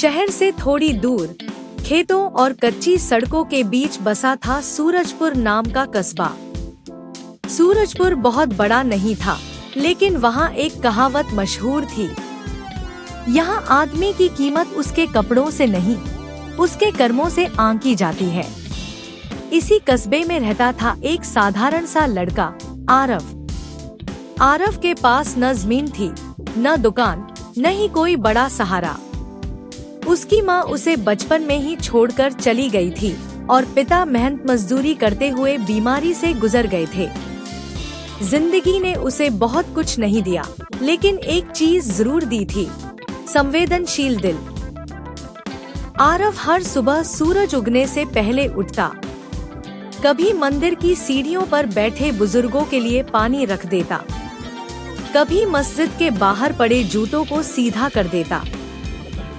शहर से थोड़ी दूर खेतों और कच्ची सड़कों के बीच बसा था सूरजपुर नाम का कस्बा। सूरजपुर बहुत बड़ा नहीं था, लेकिन वहाँ एक कहावत मशहूर थी, यहाँ आदमी की कीमत उसके कपड़ों से नहीं, उसके कर्मों से आंकी जाती है। इसी कस्बे में रहता था एक साधारण सा लड़का, आरव। आरव के पास न जमीन थी, न दुकान, न ही कोई बड़ा सहारा। उसकी माँ उसे बचपन में ही छोड़कर चली गई थी और पिता मेहनत मजदूरी करते हुए बीमारी से गुजर गए थे। जिंदगी ने उसे बहुत कुछ नहीं दिया, लेकिन एक चीज जरूर दी थी, संवेदनशील दिल। आरव हर सुबह सूरज उगने से पहले उठता, कभी मंदिर की सीढ़ियों पर बैठे बुजुर्गों के लिए पानी रख देता, कभी मस्जिद के बाहर पड़े जूतों को सीधा कर देता,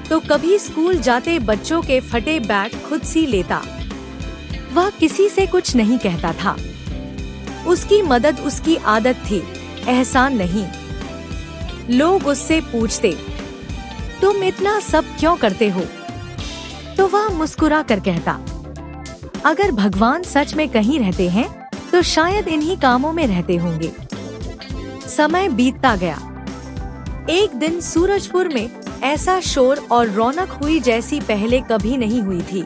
तो कभी स्कूल जाते बच्चों के फटे बैग खुद सी लेता। वह किसी से कुछ नहीं कहता था, उसकी मदद उसकी आदत थी, एहसान नहीं। लोग उससे पूछते, तुम इतना सब क्यों करते हो? तो वह मुस्कुरा कर कहता, अगर भगवान सच में कहीं रहते हैं तो शायद इन्हीं कामों में रहते होंगे। समय बीतता गया। एक दिन सूरजपुर में ऐसा शोर और रौनक हुई जैसी पहले कभी नहीं हुई थी।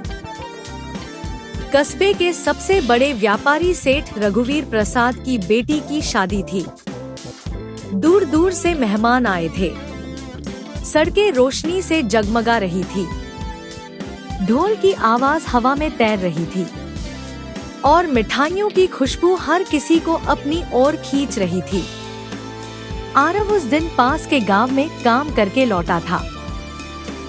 कस्बे के सबसे बड़े व्यापारी सेठ रघुवीर प्रसाद की बेटी की शादी थी। दूर दूर से मेहमान आए थे। सड़कें रोशनी से जगमगा रही थी। ढोल की आवाज हवा में तैर रही थी और मिठाइयों की खुशबू हर किसी को अपनी ओर खींच रही थी। आरव उस दिन पास के गांव में काम करके लौटा था।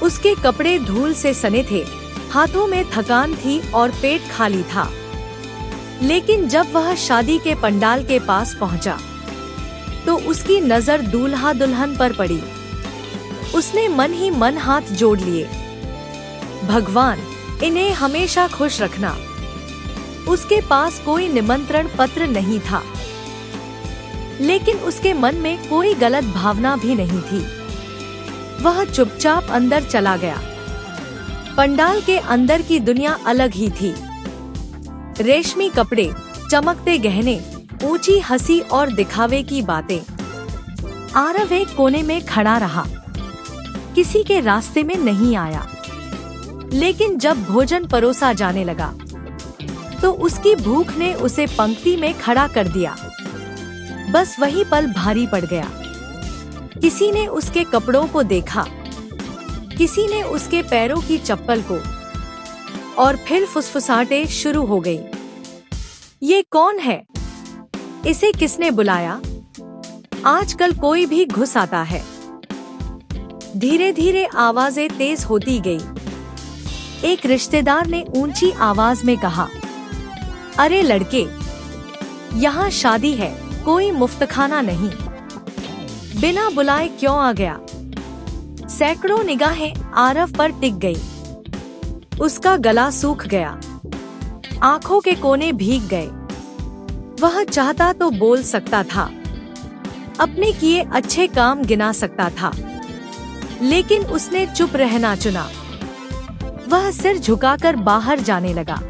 उसके कपड़े धूल से सने थे, हाथों में थकान थी और पेट खाली था। लेकिन जब वह शादी के पंडाल के पास पहुंचा, तो उसकी नजर दूल्हा दुल्हन पर पड़ी। उसने मन ही मन हाथ जोड़ लिए, भगवान इन्हें हमेशा खुश रखना। उसके पास कोई निमंत्रण पत्र नहीं था, लेकिन उसके मन में कोई गलत भावना भी नहीं थी। वह चुपचाप अंदर चला गया। पंडाल के अंदर की दुनिया अलग ही थी। रेशमी कपड़े, चमकते गहने, ऊंची हंसी और दिखावे की बातें। आरव एक कोने में खड़ा रहा, किसी के रास्ते में नहीं आया। लेकिन जब भोजन परोसा जाने लगा, तो उसकी भूख ने उसे पंक्ति में खड़ा कर दिया। बस वही पल भारी पड़ गया। किसी ने उसके कपड़ों को देखा, किसी ने उसके पैरों की चप्पल को, और फिर फुसफुसाहटें शुरू हो गई। ये कौन है? इसे किसने बुलाया? आजकल कोई भी घुस आता है। धीरे धीरे आवाजें तेज होती गई। एक रिश्तेदार ने ऊंची आवाज में कहा, अरे लड़के, यहाँ शादी है, कोई मुफ्तखाना नहीं। बिना बुलाए क्यों आ गया? सैकड़ों निगाहें आरव पर टिक गई। उसका गला सूख गया, आंखों के कोने भीग गए। वह चाहता तो बोल सकता था, अपने किए अच्छे काम गिना सकता था, लेकिन उसने चुप रहना चुना। वह सिर झुकाकर बाहर जाने लगा।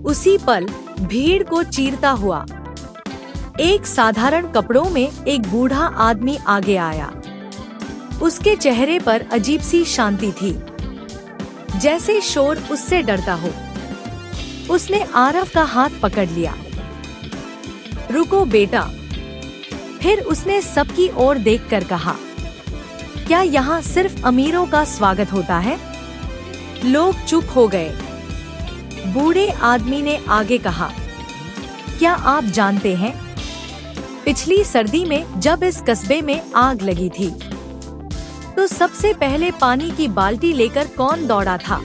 उसी पल भीड़ को चीरता हुआ एक साधारण कपड़ों में एक बूढ़ा आदमी आगे आया। उसके चेहरे पर अजीब सी शांति थी, जैसे शोर उससे डरता हो। उसने आरव का हाथ पकड़ लिया। रुको बेटा। फिर उसने सबकी ओर देखकर कहा, क्या यहाँ सिर्फ अमीरों का स्वागत होता है? लोग चुप हो गए। बूढ़े आदमी ने आगे कहा, क्या आप जानते हैं, पिछली सर्दी में जब इस कस्बे में आग लगी थी, तो सबसे पहले पानी की बाल्टी लेकर कौन दौड़ा था?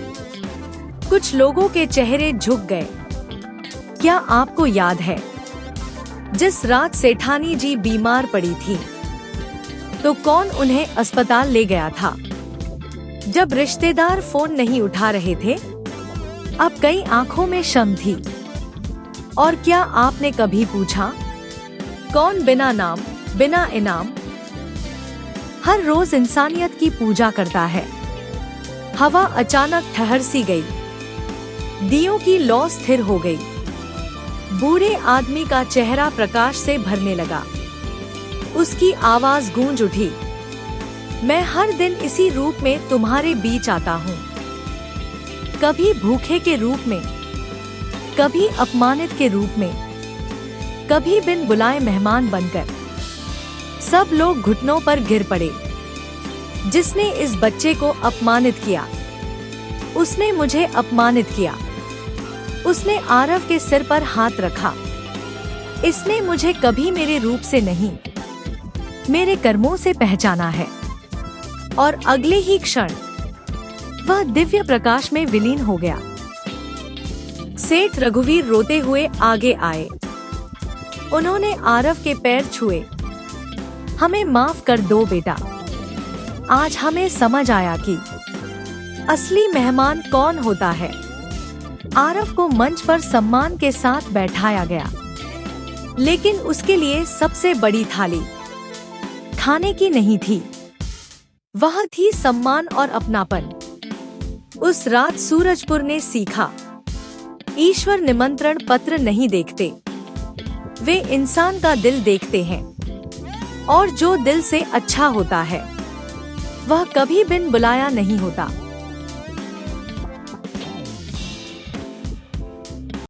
कुछ लोगों के चेहरे झुक गए। क्या आपको याद है, जिस रात सेठानी जी बीमार पड़ी थी, तो कौन उन्हें अस्पताल ले गया था? जब रिश्तेदार फोन नहीं उठा रहे थे, अब कई आंखों में शर्म थी। और क्या आपने कभी पूछा, कौन बिना नाम, बिना इनाम, हर रोज इंसानियत की पूजा करता है? हवा अचानक ठहर सी गई। दियों की लौ स्थिर हो गई। बूढ़े आदमी का चेहरा प्रकाश से भरने लगा। उसकी आवाज गूंज उठी, मैं हर दिन इसी रूप में तुम्हारे बीच आता हूँ। कभी भूखे के रूप में, कभी अपमानित के रूप में, कभी बिन बुलाए मेहमान बनकर। सब लोग घुटनों पर गिर पड़े। जिसने इस बच्चे को अपमानित किया, उसने मुझे अपमानित किया। उसने आरव के सिर पर हाथ रखा। इसने मुझे कभी मेरे रूप से नहीं, मेरे कर्मों से पहचाना है। और अगले ही क्षण वह दिव्य प्रकाश में विलीन हो गया। सेठ रघुवीर रोते हुए आगे आए। उन्होंने आरव के पैर छुए। हमें माफ कर दो बेटा। आज हमें समझ आया कि असली मेहमान कौन होता है। आरव को मंच पर सम्मान के साथ बैठाया गया, लेकिन उसके लिए सबसे बड़ी थाली खाने की नहीं थी, वह थी सम्मान और अपनापन। उस रात सूरजपुर ने सीखा, ईश्वर निमंत्रण पत्र नहीं देखते, वे इंसान का दिल देखते हैं। और जो दिल से अच्छा होता है, वह कभी बिन बुलाया नहीं होता।